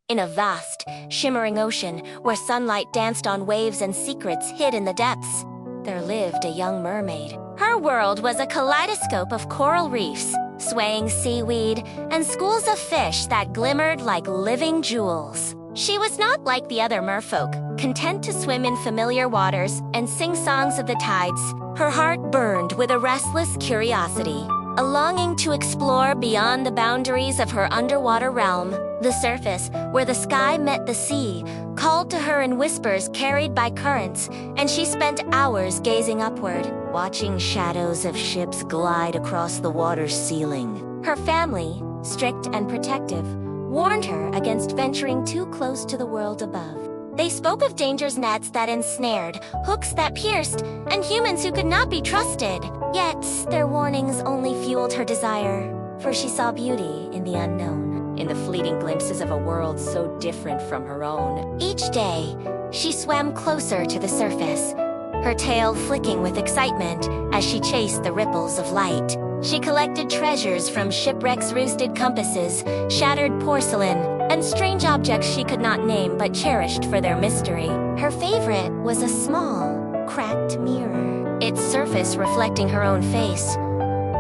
In a vast, shimmering ocean where sunlight danced on waves and secrets hid in the depths, there lived a young mermaid. Her world was a kaleidoscope of coral reefs, swaying seaweed, and schools of fish that glimmered like living jewels. She was not like the other merfolk, content to swim in familiar waters and sing songs of the tides. Her heart burned with a restless curiosity, a longing to explore beyond the boundaries of her underwater realm. The surface, where the sky met the sea, called to her in whispers carried by currents, and she spent hours gazing upward, watching shadows of ships glide across the water's ceiling. Her family, strict and protective, warned her against venturing too close to the world above. They spoke of danger's nets that ensnared, hooks that pierced, and humans who could not be trusted. Yet, their warnings only fueled her desire, for she saw beauty in the unknown, in the fleeting glimpses of a world so different from her own. Each day, she swam closer to the surface, her tail flicking with excitement as she chased the ripples of light. She collected treasures from shipwrecks, roosted compasses, shattered porcelain, and strange objects she could not name but cherished for their mystery. Her favorite was a small, cracked mirror, its surface reflecting her own face.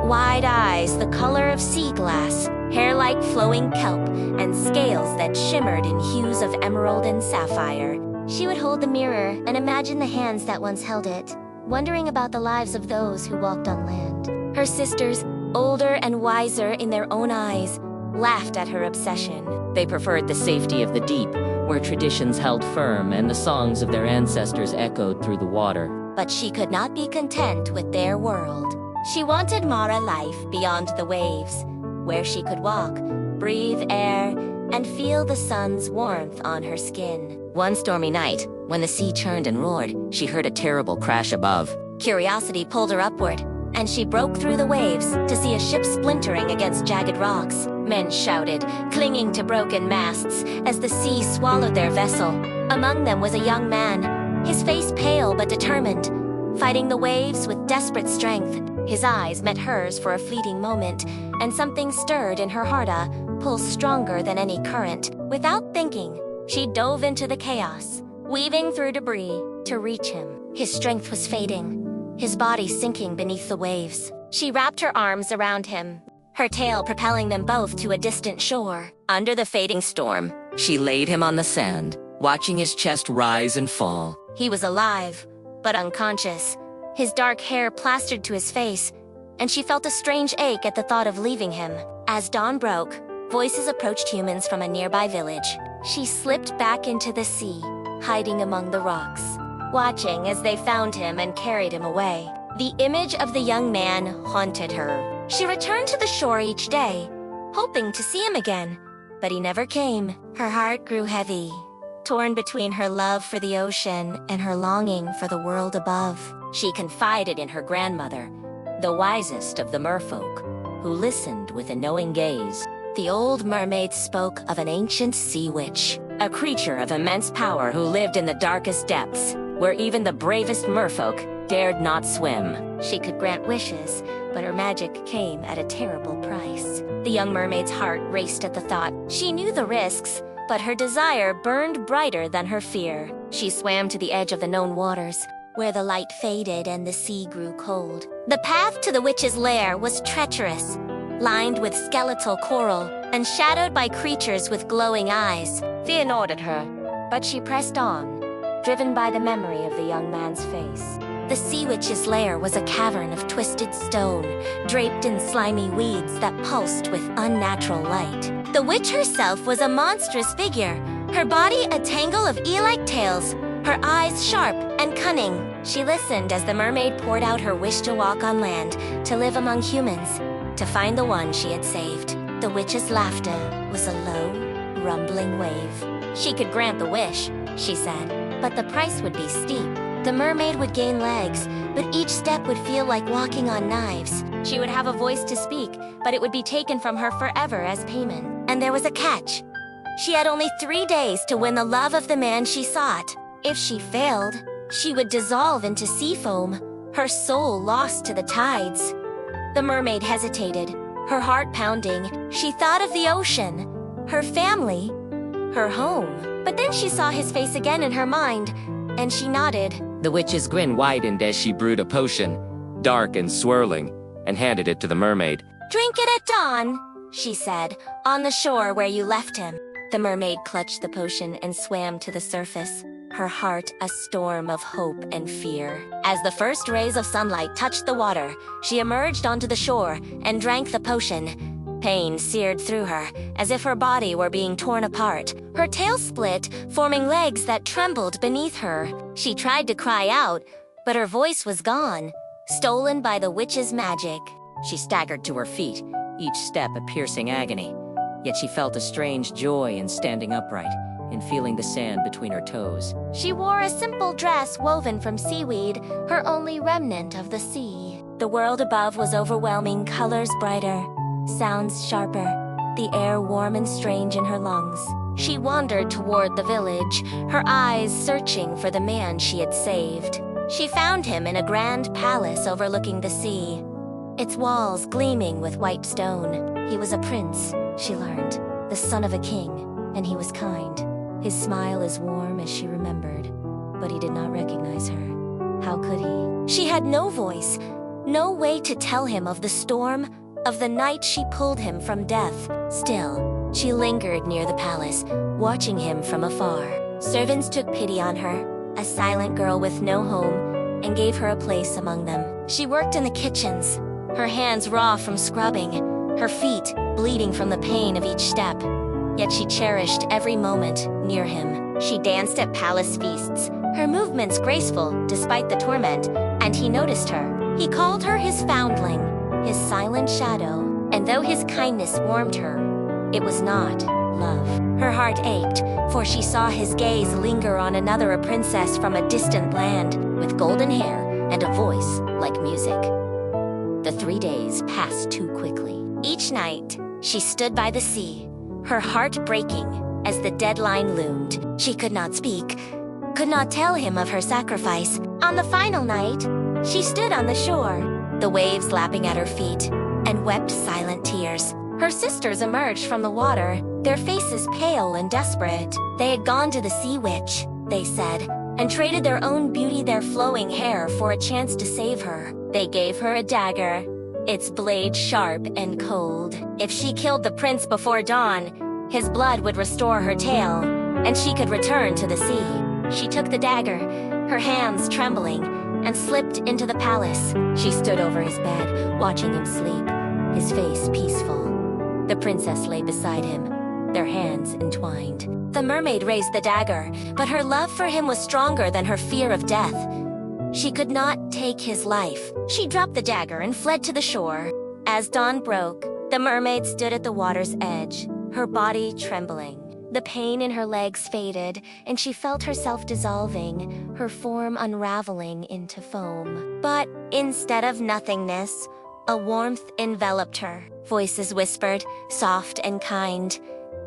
Wide eyes the color of sea glass, hair like flowing kelp, and scales that shimmered in hues of emerald and sapphire. She would hold the mirror and imagine the hands that once held it, wondering about the lives of those who walked on land. Her sisters, older and wiser in their own eyes, laughed at her obsession. They preferred the safety of the deep, where traditions held firm and the songs of their ancestors echoed through the water. But she could not be content with their world. She wanted Mara life beyond the waves, where she could walk, breathe air, and feel the sun's warmth on her skin. One stormy night, when the sea churned and roared, she heard a terrible crash above. Curiosity pulled her upward, and she broke through the waves to see a ship splintering against jagged rocks. Men shouted, clinging to broken masts, as the sea swallowed their vessel. Among them was a young man, his face pale but determined, fighting the waves with desperate strength. His eyes met hers for a fleeting moment, and something stirred in her heart, a pull stronger than any current. Without thinking, she dove into the chaos, weaving through debris to reach him. His strength was fading, his body sinking beneath the waves. She wrapped her arms around him, her tail propelling them both to a distant shore. Under the fading storm, she laid him on the sand, watching his chest rise and fall. He was alive, but unconscious, his dark hair plastered to his face, and she felt a strange ache at the thought of leaving him. As dawn broke, voices approached humans from a nearby village. She slipped back into the sea, hiding among the rocks, watching as they found him and carried him away. The image of the young man haunted her. She returned to the shore each day, hoping to see him again, but he never came. Her heart grew heavy, torn between her love for the ocean and her longing for the world above. She confided in her grandmother, the wisest of the merfolk, who listened with a knowing gaze. The old mermaid spoke of an ancient sea witch, a creature of immense power who lived in the darkest depths, where even the bravest merfolk dared not swim. She could grant wishes, but her magic came at a terrible price. The young mermaid's heart raced at the thought. She knew the risks, but her desire burned brighter than her fear. She swam to the edge of the known waters, where the light faded and the sea grew cold. The path to the witch's lair was treacherous, lined with skeletal coral and shadowed by creatures with glowing eyes. Fear gnawed at her, but she pressed on, driven by the memory of the young man's face. The sea witch's lair was a cavern of twisted stone, draped in slimy weeds that pulsed with unnatural light. The witch herself was a monstrous figure, her body a tangle of eel-like tails, her eyes sharp and cunning. She listened as the mermaid poured out her wish to walk on land, to live among humans, to find the one she had saved. The witch's laughter was a low, rumbling wave. She could grant the wish, she said, but the price would be steep. The mermaid would gain legs, but each step would feel like walking on knives. She would have a voice to speak, but it would be taken from her forever as payment. And there was a catch. She had only 3 days to win the love of the man she sought. If she failed, she would dissolve into sea foam, her soul lost to the tides. The mermaid hesitated, her heart pounding. She thought of the ocean, her family, her home. But then she saw his face again in her mind, and she nodded. The witch's grin widened as she brewed a potion, dark and swirling, and handed it to the mermaid. "Drink it at dawn," she said, "on the shore where you left him." The mermaid clutched the potion and swam to the surface, her heart a storm of hope and fear. As the first rays of sunlight touched the water, she emerged onto the shore and drank the potion. Pain seared through her, as if her body were being torn apart. Her tail split, forming legs that trembled beneath her. She tried to cry out, but her voice was gone, stolen by the witch's magic. She staggered to her feet, each step a piercing agony. Yet she felt a strange joy in standing upright, in feeling the sand between her toes. She wore a simple dress woven from seaweed, her only remnant of the sea. The world above was overwhelming, colors brighter, sounds sharper, the air warm and strange in her lungs. She wandered toward the village, her eyes searching for the man she had saved. She found him in a grand palace overlooking the sea, its walls gleaming with white stone. He was a prince, she learned, the son of a king, and he was kind. His smile as warm as she remembered, but he did not recognize her. How could he? She had no voice, no way to tell him of the storm, of the night she pulled him from death. Still, she lingered near the palace, watching him from afar. Servants took pity on her, a silent girl with no home, and gave her a place among them. She worked in the kitchens, her hands raw from scrubbing, her feet bleeding from the pain of each step. Yet she cherished every moment near him. She danced at palace feasts, her movements graceful despite the torment, and he noticed her. He called her his foundling, his silent shadow, and though his kindness warmed her, it was not love. Her heart ached, for she saw his gaze linger on a princess from a distant land, with golden hair and a voice like music. The 3 days passed too quickly. Each night, she stood by the sea, her heart breaking as the deadline loomed. She could not speak, could not tell him of her sacrifice. On the final night, she stood on the shore, the waves lapping at her feet, and wept silent tears. Her sisters emerged from the water, their faces pale and desperate. They had gone to the sea witch, they said, and traded their own beauty, their flowing hair, for a chance to save her. They gave her a dagger, its blade sharp and cold. If she killed the prince before dawn, his blood would restore her tail, and she could return to the sea. She took the dagger, her hands trembling, and slipped into the palace. She stood over his bed, watching him sleep, his face peaceful. The princess lay beside him, their hands entwined. The mermaid raised the dagger, but her love for him was stronger than her fear of death. She could not take his life. She dropped the dagger and fled to the shore. As dawn broke, the mermaid stood at the water's edge, her body trembling. The pain in her legs faded, and she felt herself dissolving, her form unraveling into foam. But instead of nothingness, a warmth enveloped her. Voices whispered, soft and kind,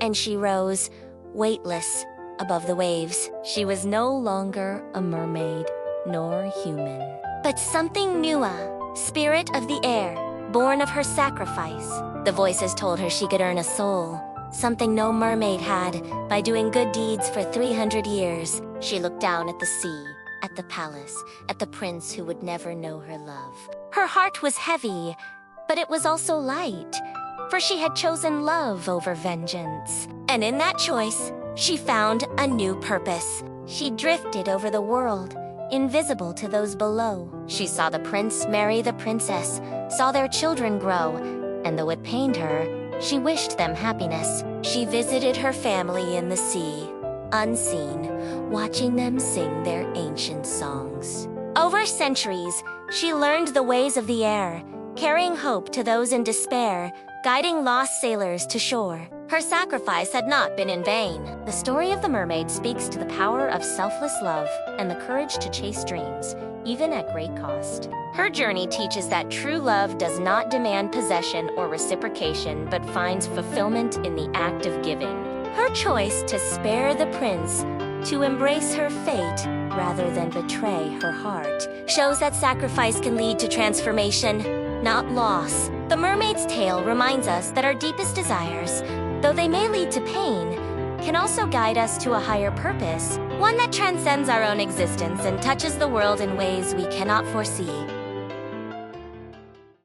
and she rose, weightless, above the waves. She was no longer a mermaid, nor human, but something newer, spirit of the air, born of her sacrifice. The voices told her she could earn a soul, something no mermaid had, by doing good deeds for 300 years. She looked down at the sea, at the palace, at the prince who would never know her love. Her heart was heavy, but it was also light, for she had chosen love over vengeance. And in that choice, she found a new purpose. She drifted over the world, invisible to those below. She saw the prince marry the princess, saw their children grow, and though it pained her, she wished them happiness. She visited her family in the sea, unseen, watching them sing their ancient songs. Over centuries, she learned the ways of the air, carrying hope to those in despair, guiding lost sailors to shore. Her sacrifice had not been in vain. The story of the mermaid speaks to the power of selfless love and the courage to chase dreams, even at great cost. Her journey teaches that true love does not demand possession or reciprocation, but finds fulfillment in the act of giving. Her choice to spare the prince, to embrace her fate rather than betray her heart, shows that sacrifice can lead to transformation, not loss. The mermaid's tale reminds us that our deepest desires, though they may lead to pain, can also guide us to a higher purpose, one that transcends our own existence and touches the world in ways we cannot foresee.